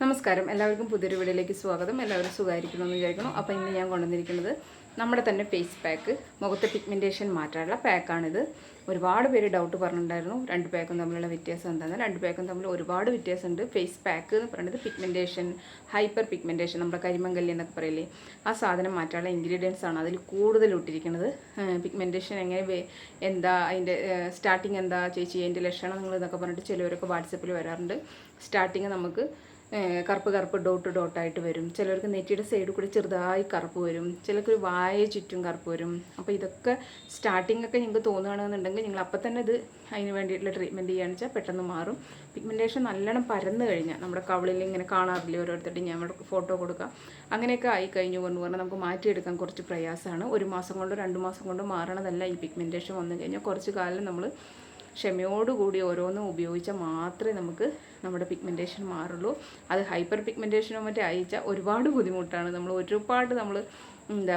നമസ്കാരം, എല്ലാവർക്കും പുതിയൊരു വീഡിയോയിലേക്ക് സ്വാഗതം. എല്ലാവരും സുഖമായിരിക്കണമെന്ന് വിചാരിക്കണം. അപ്പോൾ ഇന്ന് ഞാൻ കൊണ്ടുവന്നിരിക്കുന്നത് നമ്മുടെ തന്നെ ഫേസ് പാക്ക്, മുഖത്തെ പിഗ്മെൻറ്റേഷൻ മാറ്റാനുള്ള പാക്കാണിത്. ഒരുപാട് പേര് ഡൗട്ട് പറഞ്ഞിട്ടുണ്ടായിരുന്നു രണ്ട് പാക്കും തമ്മിലുള്ള വ്യത്യാസം എന്താണെന്ന്. രണ്ട് പാക്കും തമ്മിൽ ഒരുപാട് വ്യത്യാസമുണ്ട്. ഫേസ് പാക്ക് എന്ന് പറയുന്നത് പിഗ്മെൻറ്റേഷൻ, ഹൈപ്പർ പിഗ്മെൻറ്റേഷൻ, നമ്മുടെ കരിമങ്കല്ലി എന്നൊക്കെ പറയില്ലേ, ആ സാധനം മാറ്റാനുള്ള ഇൻഗ്രീഡിയൻസ് ആണ് അതിൽ കൂടുതൽ ഇട്ടിരിക്കുന്നത്. പിഗ്മെൻറ്റേഷൻ എങ്ങനെ, എന്താ അതിൻ്റെ സ്റ്റാർട്ടിങ് എന്താ ചേച്ചി, അതിൻ്റെ ലക്ഷണങ്ങൾ എന്നൊക്കെ പറഞ്ഞിട്ട് ചിലവരൊക്കെ വാട്സപ്പിൽ വരാറുണ്ട്. സ്റ്റാർട്ടിങ് നമുക്ക് കറുപ്പ് ഡോട്ടായിട്ട് വരും. ചിലർക്ക് നെറ്റിയുടെ സൈഡിൽ കൂടി ചെറുതായി കറുപ്പ് വരും. ചിലർക്ക് ഒരു വായ ചുറ്റും കറുപ്പ് വരും. അപ്പോൾ ഇതൊക്കെ സ്റ്റാർട്ടിംഗ് ഒക്കെ നിങ്ങൾക്ക് തോന്നുകയാണെന്നുണ്ടെങ്കിൽ നിങ്ങൾ അപ്പം തന്നെ ഇത് അതിന് വേണ്ടിയിട്ടുള്ള ട്രീറ്റ്മെൻറ്റ് ചെയ്യുകയാണെന്ന് വെച്ചാൽ പെട്ടെന്ന് മാറും. പിഗ്മെൻറ്റേഷൻ നല്ലോണം പരന്ന് കഴിഞ്ഞാൽ നമ്മുടെ കവിളിൽ ഇങ്ങനെ കാണാറില്ലേ ഓരോരുത്തരുടെ, ഞാൻ ഇവിടെ ഫോട്ടോ കൊടുക്കാം, അങ്ങനെയൊക്കെ ആയി കഴിഞ്ഞു കൊണ്ട് പറഞ്ഞാൽ നമുക്ക് മാറ്റിയെടുക്കാൻ കുറച്ച് പ്രയാസമാണ്. 1 മാസം കൊണ്ടോ 2 മാസം കൊണ്ടോ മാറണതല്ല ഈ പിഗ്മെൻറ്റേഷൻ വന്നു കഴിഞ്ഞാൽ. കുറച്ച് കാലം നമ്മൾ ക്ഷമയോടുകൂടി ഓരോന്നും ഉപയോഗിച്ചാൽ മാത്രമേ നമുക്ക് നമ്മുടെ പിഗ്മെൻറ്റേഷൻ മാറുള്ളൂ. അത് ഹൈപ്പർ പിഗ്മെൻറ്റേഷനോ മറ്റേ അയച്ചാൽ ഒരുപാട് ബുദ്ധിമുട്ടാണ്. നമ്മൾ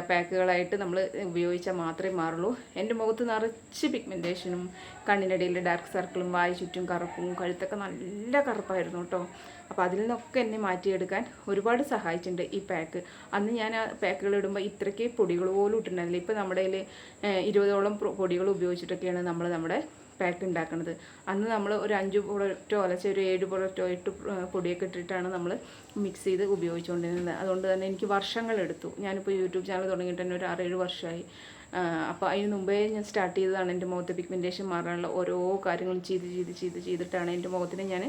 പാക്കുകളായിട്ട് നമ്മൾ ഉപയോഗിച്ചാൽ മാത്രമേ മാറുള്ളൂ. എൻ്റെ മുഖത്ത് നിറച്ച് പിഗ്മെൻറ്റേഷനും കണ്ണിനടിയിൽ ഡാർക്ക് സർക്കിളും വായ ചുറ്റും കറുപ്പും കഴുത്തൊക്കെ നല്ല കറുപ്പായിരുന്നു കേട്ടോ. അപ്പോൾ അതിൽ നിന്നൊക്കെ എന്നെ മാറ്റിയെടുക്കാൻ ഒരുപാട് സഹായിച്ചിട്ടുണ്ട് ഈ പാക്ക്. അന്ന് ഞാൻ ആ പാക്കുകൾ ഇടുമ്പോൾ ഇത്രയ്ക്ക് പൊടികൾ പോലും ഇട്ടിട്ടുണ്ടായിരുന്നില്ല. ഇപ്പോൾ നമ്മുടെ കയ്യിൽ 20ഓളം പൊടികൾ ഉപയോഗിച്ചിട്ടൊക്കെയാണ് നമ്മുടെ പാക്ക് ഉണ്ടാക്കുന്നത്. അന്ന് നമ്മൾ ഒരു 5 പ്രൊഡക്റ്റോ അല്ലെങ്കിൽ ഒരു 7 പ്രൊഡക്റ്റോ 8 പൊടിയൊക്കെ ഇട്ടിട്ടാണ് നമ്മൾ മിക്സ് ചെയ്ത് ഉപയോഗിച്ചുകൊണ്ടിരുന്നത്. അതുകൊണ്ട് തന്നെ എനിക്ക് വർഷങ്ങളെടുത്തു. ഞാനിപ്പോൾ യൂട്യൂബ് ചാനൽ തുടങ്ങിയിട്ട് തന്നെ ഒരു 6-7 വർഷമായി. അപ്പോൾ അതിന് മുമ്പേ ഞാൻ സ്റ്റാർട്ട് ചെയ്തതാണ് എൻ്റെ മുഖത്തെ പിഗ്മെൻറ്റേഷൻ മാറാനുള്ള ഓരോ കാര്യങ്ങളും ചെയ്തിട്ടാണ് എൻ്റെ മുഖത്തിനെ ഞാൻ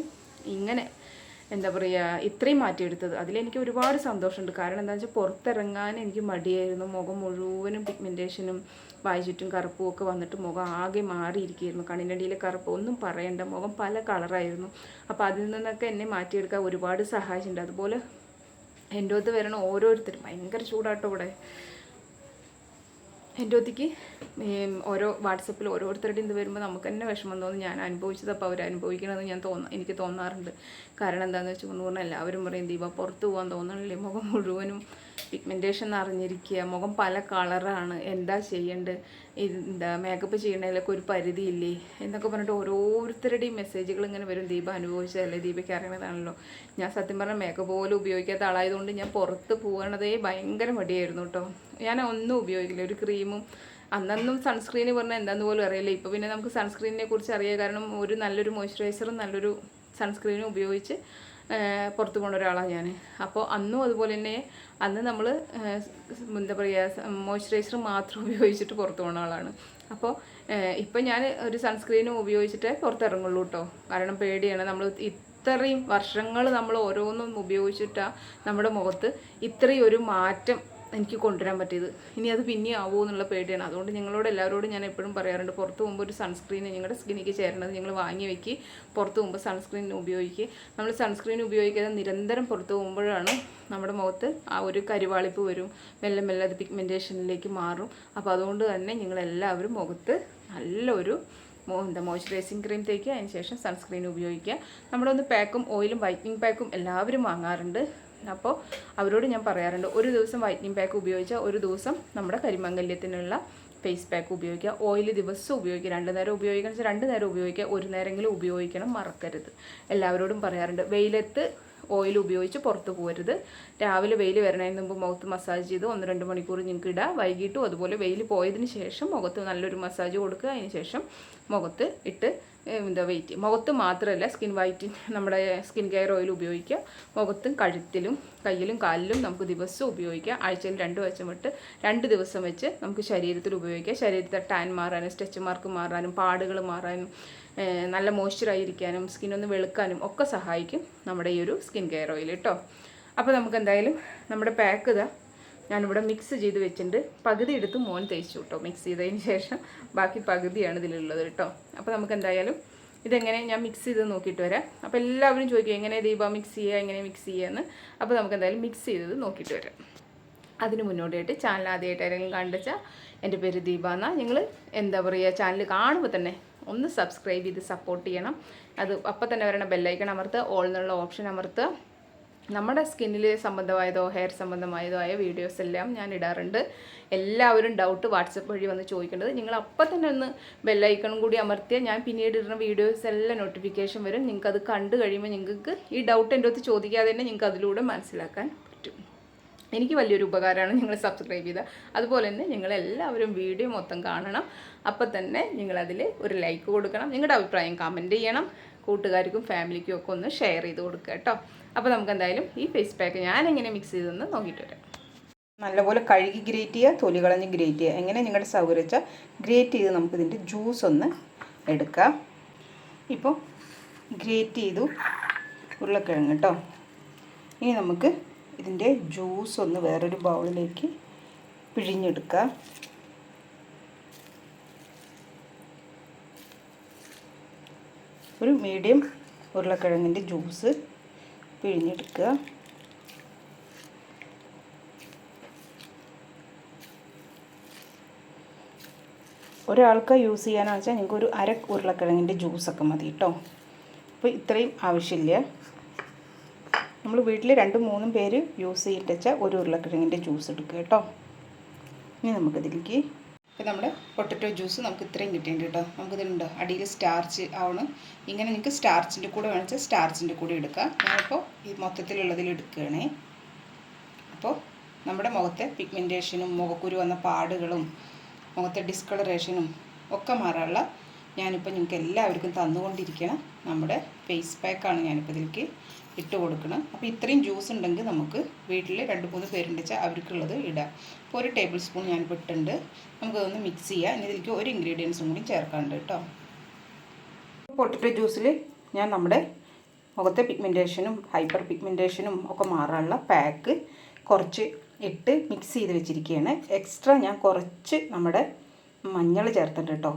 ഇങ്ങനെ എന്താ പറയുക ഇത്രയും മാറ്റിയെടുത്തത്. അതിലെനിക്ക് ഒരുപാട് സന്തോഷമുണ്ട്. കാരണം എന്താണെന്ന് വെച്ചാൽ പുറത്തിറങ്ങാൻ എനിക്ക് മടിയായിരുന്നു. മുഖം മുഴുവനും പിഗ്മെൻറ്റേഷനും വായ ചുറ്റും കറുപ്പും ഒക്കെ വന്നിട്ട് മുഖം ആകെ മാറിയിരിക്കുകയായിരുന്നു. കണ്ണിനടിയിലെ കറുപ്പ് ഒന്നും പറയണ്ട, മുഖം പല കളറായിരുന്നു. അപ്പോൾ അതിൽ നിന്നൊക്കെ എന്നെ മാറ്റിയെടുക്കാൻ ഒരുപാട് സഹായിച്ചിട്ടുണ്ട്. അതുപോലെ എൻ്റെ അടുത്ത് വരണ ഓരോരുത്തരും ഭയങ്കര ചൂടാട്ടോ ഇവിടെ. എൻ്റെ ഒത്തിക്ക് ഓരോ വാട്സപ്പിൽ ഓരോരുത്തരുടെയും ഇത് വരുമ്പോൾ നമുക്ക് തന്നെ വിഷമം തോന്നും. ഞാൻ അനുഭവിച്ചത് അപ്പോൾ അവർ അനുഭവിക്കണമെന്ന് എനിക്ക് തോന്നാറുണ്ട്. കാരണം എന്താണെന്ന് വെച്ചുകൊണ്ട് പറഞ്ഞാൽ എല്ലാവരും പറയും ദീപ പുറത്ത് പോകാൻ തോന്നണില്ലേ, മുഖം മുഴുവനും പിഗ്മെൻറ്റേഷൻ നിറഞ്ഞിരിക്കുക, മുഖം പല കളറാണ്, എന്താ ചെയ്യേണ്ടത്, എന്താ മേക്കപ്പ് ചെയ്യണതിലൊക്കെ ഒരു പരിധിയില്ലേ എന്നൊക്കെ പറഞ്ഞിട്ട് ഓരോരുത്തരുടെയും മെസ്സേജുകൾ ഇങ്ങനെ വരും. ദീപ അനുഭവിച്ചതല്ലേ, ദീപയ്ക്ക് അറിയണതാണല്ലോ. ഞാൻ സത്യം പറഞ്ഞാൽ മേക്കപ്പ് പോലും ഉപയോഗിക്കാത്ത ആളായതുകൊണ്ട് ഞാൻ പുറത്ത് പോകണതേ ഭയങ്കര മടിയായിരുന്നു കേട്ടോ. ഞാൻ ഒന്നും ഉപയോഗിക്കില്ല, ഒരു ക്രീമും അന്നൊന്നും സൺസ്ക്രീന് പറഞ്ഞാൽ എന്താണെന്ന് പോലും അറിയില്ല. ഇപ്പോൾ പിന്നെ നമുക്ക് സൺസ്ക്രീനിനെ കുറിച്ച് അറിയാം. കാരണം ഒരു നല്ലൊരു മോയ്സ്ചറൈസറും നല്ലൊരു സൺസ്ക്രീനും ഉപയോഗിച്ച് പുറത്ത് പോകുന്ന ഒരാളാണ് ഞാൻ. അപ്പോൾ അന്നും അതുപോലെ തന്നെ അന്ന് നമ്മൾ എന്താ പറയുക മോയ്സ്ചറൈസർ മാത്രം ഉപയോഗിച്ചിട്ട് പുറത്ത് പോകുന്ന ആളാണ്. അപ്പോൾ ഇപ്പം ഞാൻ ഒരു സൺസ്ക്രീനും ഉപയോഗിച്ചിട്ടേ പുറത്തിറങ്ങുള്ളൂ കേട്ടോ. കാരണം പേടിയാണ്. നമ്മൾ ഇത്രയും വർഷങ്ങൾ നമ്മൾ ഓരോന്നും ഉപയോഗിച്ചിട്ടാണ് നമ്മുടെ മുഖത്ത് ഇത്രയും ഒരു മാറ്റം എനിക്ക് കൊണ്ടുവരാൻ പറ്റിയത്. ഇനി അത് പിന്നെ ആവുമോ എന്നുള്ള പേടിയാണ്. അതുകൊണ്ട് നിങ്ങളോട് എല്ലാവരോടും ഞാൻ എപ്പോഴും പറയാറുണ്ട്, പുറത്ത് പോകുമ്പോൾ ഒരു സൺസ്ക്രീൻ നിങ്ങളുടെ സ്കിന്നിക്ക് ചേരണത് നിങ്ങൾ വാങ്ങി വയ്ക്കി പുറത്ത് പോകുമ്പോൾ സൺസ്ക്രീൻ ഉപയോഗിക്കുക. നമ്മൾ സൺസ്ക്രീൻ ഉപയോഗിക്കാതെ നിരന്തരം പുറത്ത് പോകുമ്പോഴാണ് നമ്മുടെ മുഖത്ത് ആ ഒരു കരിവാളിപ്പ് വരും, മെല്ലെ മെല്ലെ അത് പിഗ്മെൻറ്റേഷനിലേക്ക് മാറും. അപ്പോൾ അതുകൊണ്ട് തന്നെ നിങ്ങളെല്ലാവരും മുഖത്ത് നല്ലൊരു മോയ്സ്ചറൈസിങ് ക്രീം തേക്കുക, അതിന് ശേഷം സൺസ്ക്രീൻ ഉപയോഗിക്കുക. നമ്മുടെ പാക്കും ഓയിലും വൈറ്റനിങ് പാക്കും എല്ലാവരും വാങ്ങാറുണ്ട്. അപ്പോൾ അവരോട് ഞാൻ പറയാറുണ്ട്, ഒരു ദിവസം വൈറ്റനിങ് പാക്ക് ഉപയോഗിച്ചാൽ ഒരു ദിവസം നമ്മുടെ കരിമംഗല്യത്തിനുള്ള ഫേസ് പാക്ക് ഉപയോഗിക്കുക. ഓയിൽ ദിവസം ഉപയോഗിക്കുക. 2 നേരം ഉപയോഗിക്കണം, 2 നേരം ഉപയോഗിക്കുക, 1 നേരമെങ്കിലും ഉപയോഗിക്കണം, മറക്കരുത്. എല്ലാവരോടും പറയാറുണ്ട്. വെയിലത്ത് ഓയിൽ ഉപയോഗിച്ച് പുറത്ത് പോകരുത്. രാവിലെ വെയിൽ വരണതിന് മുമ്പ് മുഖത്ത് മസാജ് ചെയ്ത് 1-2 മണിക്കൂർ നിങ്ങൾക്ക് ഇടുക. വൈകിട്ടും അതുപോലെ വെയിൽ പോയതിന് ശേഷം മുഖത്ത് നല്ലൊരു മസാജ് കൊടുക്കുക. അതിന് ശേഷം മുഖത്ത് ഇട്ട് വെയിറ്റ് മുഖത്ത് മാത്രമല്ല നമ്മുടെ സ്കിൻ കെയർ ഓയിൽ ഉപയോഗിക്കുക. മുഖത്തും കഴുത്തിലും കയ്യിലും കാലിലും നമുക്ക് ദിവസം ഉപയോഗിക്കുക. ആഴ്ചയിൽ 2 വശം വിട്ട് 2 ദിവസം വെച്ച് നമുക്ക് ശരീരത്തിൽ ഉപയോഗിക്കുക. ശരീരത്തെ ടാൻ മാറാനും സ്ട്രെച്ച് മാർക്ക് മാറാനും പാടുകൾ മാറാനും നല്ല മോയ്സ്ചറായിരിക്കാനും സ്കിന്നൊന്ന് വെളുക്കാനും ഒക്കെ സഹായിക്കും നമ്മുടെ ഈ ഒരു സ്കിൻ കെയർ ഓയിൽ കേട്ടോ. അപ്പോൾ നമുക്ക് എന്തായാലും നമ്മുടെ പാക്ക് ഇതാ ഞാനിവിടെ മിക്സ് ചെയ്ത് വെച്ചിട്ടുണ്ട്. പകുതി എടുത്ത് മോൻ തേച്ചു കേട്ടോ. മിക്സ് ചെയ്തതിന് ശേഷം ബാക്കി പകുതിയാണ് ഇതിലുള്ളത് കേട്ടോ. അപ്പോൾ നമുക്ക് എന്തായാലും ഇതെങ്ങനെ ഞാൻ മിക്സ് ചെയ്ത് നോക്കിയിട്ട് വരാം. അപ്പോൾ എല്ലാവരും ചോദിക്കും എങ്ങനെ ദീപ മിക്സ് ചെയ്യുക എന്ന്. അപ്പോൾ നമുക്ക് എന്തായാലും മിക്സ് ചെയ്തത് നോക്കിയിട്ട് വരാം. അതിന് മുന്നോടിയായിട്ട് ചാനൽ ആദ്യമായിട്ട് ആരെങ്കിലും കണ്ടുവച്ചാൽ എൻ്റെ പേര് ദീപ എന്നാണ്. നിങ്ങൾ എന്താ പറയുക ചാനൽ കാണുമ്പോൾ തന്നെ ഒന്ന് സബ്സ്ക്രൈബ് ചെയ്ത് സപ്പോർട്ട് ചെയ്യണം. അത് അപ്പം തന്നെ വരണ ബെല്ലൈക്കൺ അമർത്തുക, ഓൾ എന്നുള്ള ഓപ്ഷൻ അമർത്തുക. നമ്മുടെ സ്കിന്നിൽ സംബന്ധമായതോ ഹെയർ സംബന്ധമായതോ ആയ വീഡിയോസ് എല്ലാം ഞാൻ ഇടാറുണ്ട്. എല്ലാവരും ഡൗട്ട് വാട്സപ്പ് വഴി വന്ന് ചോദിക്കേണ്ടത് നിങ്ങൾ അപ്പം തന്നെ ഒന്ന് ബെല്ലൈക്കണും കൂടി അമർത്തിയാൽ ഞാൻ പിന്നീട് ഇടുന്ന വീഡിയോസ് എല്ലാം നോട്ടിഫിക്കേഷൻ വരും. നിങ്ങൾക്ക് അത് കണ്ടു കഴിയുമ്പോൾ നിങ്ങൾക്ക് ഈ ഡൗട്ട് എൻ്റെ അടുത്ത് ചോദിക്കാതെ തന്നെ നിങ്ങൾക്ക് അതിലൂടെ മനസ്സിലാക്കാൻ പറ്റും. എനിക്ക് വലിയൊരു ഉപകാരമാണ് നിങ്ങൾ സബ്സ്ക്രൈബ് ചെയ്താൽ. അതുപോലെ തന്നെ നിങ്ങളെല്ലാവരും വീഡിയോ മൊത്തം കാണണം. അപ്പം തന്നെ നിങ്ങളതിൽ ഒരു ലൈക്ക് കൊടുക്കണം, നിങ്ങളുടെ അഭിപ്രായം കമൻറ്റ് ചെയ്യണം, കൂട്ടുകാർക്കും ഫാമിലിക്കും ഒക്കെ ഒന്ന് ഷെയർ ചെയ്ത് കൊടുക്കുക കേട്ടോ. അപ്പോൾ നമുക്ക് എന്തായാലും ഈ ഫേസ് പാക്ക് ഞാൻ എങ്ങനെ മിക്സ് ചെയ്തെന്ന് നോക്കിയിട്ട് വരാം. നല്ലപോലെ കഴുകി ഗ്രേറ്റ് ചെയ്യുക, തൊലി കളഞ്ഞ് ഗ്രേറ്റ് ചെയ്യുക. എങ്ങനെ നിങ്ങളുടെ സൗകര്യം വെച്ചാൽ ഗ്രേറ്റ് ചെയ്ത് നമുക്കിതിൻ്റെ ജ്യൂസ് ഒന്ന് എടുക്കാം. ഇപ്പോൾ ഗ്രേറ്റ് ചെയ്തു ഉരുളക്കിഴങ്ങ് കേട്ടോ. ഇനി നമുക്ക് ഇതിൻ്റെ ജ്യൂസ് ഒന്ന് വേറൊരു ബൗളിലേക്ക് പിഴിഞ്ഞെടുക്കുക. ഒരു മീഡിയം ഉരുളക്കിഴങ്ങിൻ്റെ ജ്യൂസ് പിഴിഞ്ഞെടുക്കുക. ഒരാൾക്ക് യൂസ് ചെയ്യാനാണെന്ന് വെച്ചാൽ നിങ്ങൾക്ക് ഒരു അര ഉരുളക്കിഴങ്ങിൻ്റെ ജ്യൂസൊക്കെ മതി കേട്ടോ. അപ്പോൾ ഇത്രയും ആവശ്യമില്ല. നമ്മൾ വീട്ടിൽ 2-3 പേര് യൂസ് ചെയ്തിട്ട് വെച്ചാൽ ഒരു ഉരുളക്കിഴങ്ങിൻ്റെ ജ്യൂസ് എടുക്കുക കേട്ടോ. ഇനി നമുക്കിതിലേക്ക് ഇപ്പോൾ നമ്മുടെ പൊട്ടറ്റോ ജ്യൂസ് നമുക്ക് ഇത്രയും കിട്ടിയിട്ടുണ്ട് കേട്ടോ. നമുക്കിതിലുണ്ടോ അടിയിൽ സ്റ്റാർച്ച് ആവണം. ഇങ്ങനെ നിങ്ങൾക്ക് സ്റ്റാർച്ചിൻ്റെ കൂടെ വേണിച്ചാൽ സ്റ്റാർച്ചിൻ്റെ കൂടെ എടുക്കാം. ഞാനിപ്പോൾ ഈ മൊത്തത്തിലുള്ളതിൽ എടുക്കുകയാണേ. അപ്പോൾ നമ്മുടെ മുഖത്തെ പിഗ്മെൻറ്റേഷനും മുഖക്കുരു വന്ന പാടുകളും മുഖത്തെ ഡിസ്കളറേഷനും ഒക്കെ മാറാനുള്ള ഞാനിപ്പോൾ നിങ്ങൾക്ക് എല്ലാവർക്കും തന്നുകൊണ്ടിരിക്കണം നമ്മുടെ ഫേസ് പാക്കാണ് ഞാനിപ്പോൾ ഇതിലേക്ക് ഇട്ട് കൊടുക്കണം. അപ്പോൾ ഇത്രയും ജ്യൂസ് ഉണ്ടെങ്കിൽ നമുക്ക് വീട്ടിൽ 2-3 പേരുണ്ടെച്ചാൽ അവർക്കുള്ളത് ഇടാം. അപ്പോൾ 1 ടേബിൾ സ്പൂൺ ഞാനിപ്പോൾ ഇട്ടുണ്ട്. നമുക്കതൊന്ന് മിക്സ് ചെയ്യാം. ഇനി ഇതിലേക്ക് ഒരു ഇൻഗ്രീഡിയൻസും കൂടി ചേർക്കാനുണ്ട് കേട്ടോ. പൊട്ടറ്റോ ജ്യൂസിൽ ഞാൻ നമ്മുടെ മുഖത്തെ പിഗ്മെൻറ്റേഷനും ഹൈപ്പർ പിഗ്മെൻറ്റേഷനും ഒക്കെ മാറാനുള്ള പാക്ക് കുറച്ച് ഇട്ട് മിക്സ് ചെയ്ത് വെച്ചിരിക്കുകയാണ്. എക്സ്ട്രാ ഞാൻ കുറച്ച് നമ്മുടെ മഞ്ഞൾ ചേർത്തിട്ടുണ്ട് കേട്ടോ.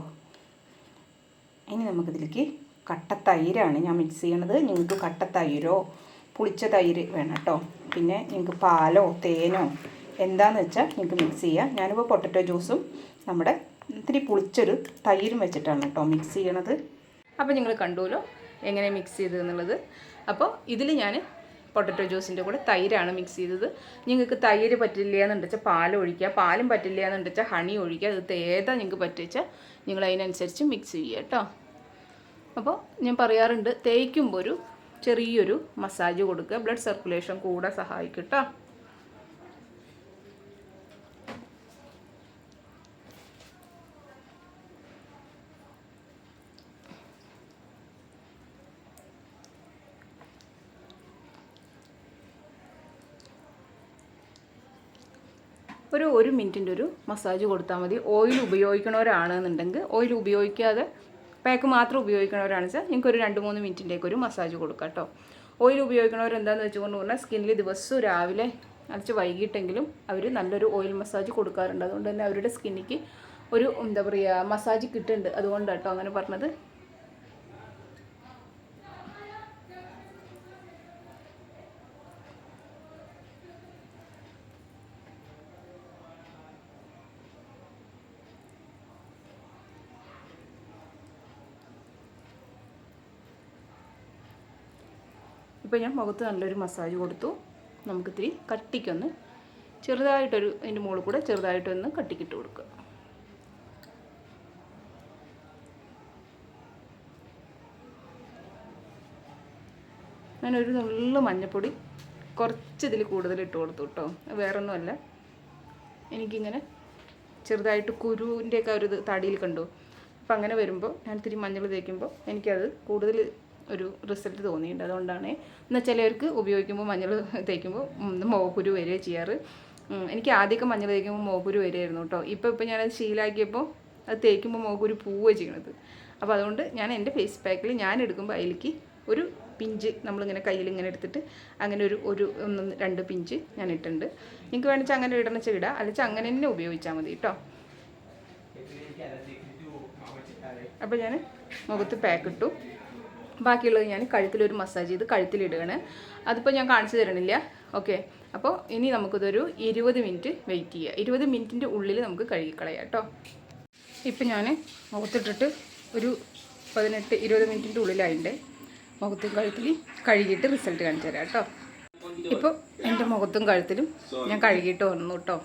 ഇനി നമുക്കിതിലേക്ക് കട്ട തൈരാണ് ഞാൻ മിക്സ് ചെയ്യണത്. നിങ്ങൾക്ക് കട്ട തൈരോ പുളിച്ച തൈര് വേണം കേട്ടോ. പിന്നെ നിങ്ങൾക്ക് പാലോ തേനോ എന്താണെന്ന് വെച്ചാൽ നിങ്ങൾക്ക് മിക്സ് ചെയ്യാം. ഞാനിപ്പോൾ പൊട്ടറ്റോ ജ്യൂസും നമ്മുടെ ഇത്തിരി പുളിച്ചൊരു തൈരും വെച്ചിട്ടാണ് കേട്ടോ മിക്സ് ചെയ്യണത്. അപ്പോൾ നിങ്ങൾ കണ്ടുല്ലോ എങ്ങനെ മിക്സ് ചെയ്തതെന്നുള്ളത്. അപ്പോൾ ഇതിൽ ഞാൻ പൊട്ടറ്റോ ജ്യൂസിൻ്റെ കൂടെ തൈരാണ് മിക്സ് ചെയ്തത്. നിങ്ങൾക്ക് തൈര് പറ്റില്ല എന്നുണ്ടെച്ചാൽ പാൽ ഒഴിക്കുക, പാലും പറ്റില്ല എന്നുണ്ടെച്ചാൽ ഹണി ഒഴിക്കുക. ഇത് ഏതാ നിങ്ങൾക്ക് പറ്റിച്ചാൽ നിങ്ങൾ അതിനനുസരിച്ച് മിക്സ് ചെയ്യുക കേട്ടോ. അപ്പോൾ ഞാൻ പറയാറുണ്ട് തേയ്ക്കുമ്പോൾ ഒരു ചെറിയൊരു മസാജ് കൊടുക്കുക, ബ്ലഡ് സർക്കുലേഷൻ കൂടെ സഹായിക്കും കേട്ടോ. ഒരു മിനിറ്റിൻ്റെ ഒരു മസാജ് കൊടുത്താൽ മതി. ഓയിൽ ഉപയോഗിക്കണവരാണെന്നുണ്ടെങ്കിൽ ഓയിൽ ഉപയോഗിക്കാതെ പാക്ക് മാത്രം ഉപയോഗിക്കണവരാണെന്ന് വെച്ചാൽ നിങ്ങൾക്ക് ഒരു 2-3 മിനിറ്റിൻ്റെയൊക്കെ ഒരു മസാജ് കൊടുക്കാം കേട്ടോ. ഓയിൽ ഉപയോഗിക്കണവരെന്താണെന്ന് വെച്ചുകൊണ്ട് പറഞ്ഞാൽ സ്കിന്നിൽ ദിവസവും രാവിലെ അരച്ച് വൈകിട്ടെങ്കിലും അവർ നല്ലൊരു ഓയിൽ മസാജ് കൊടുക്കാറുണ്ട്. അതുകൊണ്ട് തന്നെ അവരുടെ സ്കിന്നിക്ക് ഒരു എന്താ പറയുക മസാജ് കിട്ടുന്നുണ്ട്. അതുകൊണ്ട് കേട്ടോ അങ്ങനെ പറഞ്ഞത്. ഇപ്പോൾ ഞാൻ മുഖത്ത് നല്ലൊരു മസാജ് കൊടുത്തു. നമുക്കിത്തിരി കട്ടിക്കൊന്ന് ചെറുതായിട്ടൊരു അതിൻ്റെ മുകളിൽ കൂടെ ചെറുതായിട്ടൊന്ന് കട്ടിക്കിട്ട് കൊടുക്കുക. ഞാനൊരു നുള്ളു മഞ്ഞൾപ്പൊടി കുറച്ച് ഇതിൽ കൂടുതൽ ഇട്ട് കൊടുത്തു കേട്ടോ. വേറൊന്നുമല്ല, എനിക്കിങ്ങനെ ചെറുതായിട്ട് കുരുവിൻ്റെയൊക്കെ ഒരു ഇത് തടിയിൽ കണ്ടു. അപ്പം അങ്ങനെ വരുമ്പോൾ ഞാൻ ഇത്തിരി മഞ്ഞൾ തേക്കുമ്പോൾ എനിക്കത് കൂടുതൽ ഒരു റിസൾട്ട് തോന്നിയിട്ടുണ്ട്. അതുകൊണ്ടാണ് എന്നാൽ ചിലവർക്ക് ഉപയോഗിക്കുമ്പോൾ മഞ്ഞൾ തേക്കുമ്പോൾ മുഖക്കുരു വരിക ചെയ്യാറ്. എനിക്ക് ആദ്യമൊക്കെ മഞ്ഞൾ തേക്കുമ്പോൾ മുഖക്കുരു വരികയായിരുന്നു കേട്ടോ. ഇപ്പോൾ ഞാനത് ശീലമാക്കിയപ്പോൾ അത് തേക്കുമ്പോൾ മുഖക്കുരു പോവുകയാണ് ചെയ്യണത്. അപ്പോൾ അതുകൊണ്ട് ഞാൻ എൻ്റെ ഫേസ് പാക്കിൽ ഞാൻ എടുക്കുമ്പോൾ അതിലേക്ക് ഒരു പിഞ്ച് നമ്മളിങ്ങനെ കയ്യിൽ ഇങ്ങനെ എടുത്തിട്ട് അങ്ങനെ ഒരു 1-2 പിഞ്ച് ഞാൻ ഇട്ടിട്ടുണ്ട്. നിങ്ങൾക്ക് വേണമെങ്കിൽ അങ്ങനെ ഇടണം വെച്ചാൽ ഇടാം, അല്ലെങ്കിൽ അങ്ങനെ തന്നെ ഉപയോഗിച്ചാൽ മതി കേട്ടോ. അപ്പോൾ ഞാൻ മുഖത്ത് പാക്ക് ഇട്ടു. ബാക്കിയുള്ളത് ഞാൻ കഴുത്തിലൊരു മസാജ് ചെയ്ത് കഴുത്തിലിടുകയാണ്. അതിപ്പോൾ ഞാൻ കാണിച്ചു തരണില്ല. ഓക്കെ, അപ്പോൾ ഇനി നമുക്കിതൊരു 20 മിനിറ്റ് വെയിറ്റ് ചെയ്യുക. 20 മിനിറ്റിൻ്റെ ഉള്ളിൽ നമുക്ക് കഴുകിക്കളയാം കേട്ടോ. ഇപ്പം ഞാൻ മുഖത്തിട്ടിട്ട് ഒരു 18-20 മിനിറ്റിൻ്റെ ഉള്ളിലായിട്ട് മുഖത്തും കഴുത്തിൽ കഴുകിയിട്ട് റിസൾട്ട് കാണിച്ചു തരാം കേട്ടോ. ഇപ്പോൾ എൻ്റെ മുഖത്തും കഴുത്തിലും ഞാൻ കഴുകിയിട്ട് വന്നു കേട്ടോ.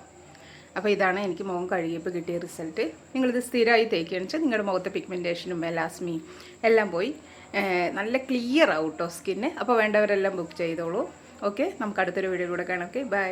അപ്പോൾ ഇതാണ് എനിക്ക് മുഖം കഴുകിയപ്പോൾ കിട്ടിയ റിസൾട്ട്. നിങ്ങളിത് സ്ഥിരമായി തേക്കുകയാണെന്ന് വെച്ചാൽ നിങ്ങളുടെ മുഖത്തെ പിഗ്മെൻറ്റേഷനും മെലാസ്മിയും എല്ലാം പോയി നല്ല ക്ലിയർ ആവും കേട്ടോ സ്കിന്ന്. അപ്പോൾ വേണ്ടവരെല്ലാം ബുക്ക് ചെയ്തോളൂ. ഓക്കെ, നമുക്ക് അടുത്തൊരു വീഡിയോയിലൂടെ കാണാം. Okay, by.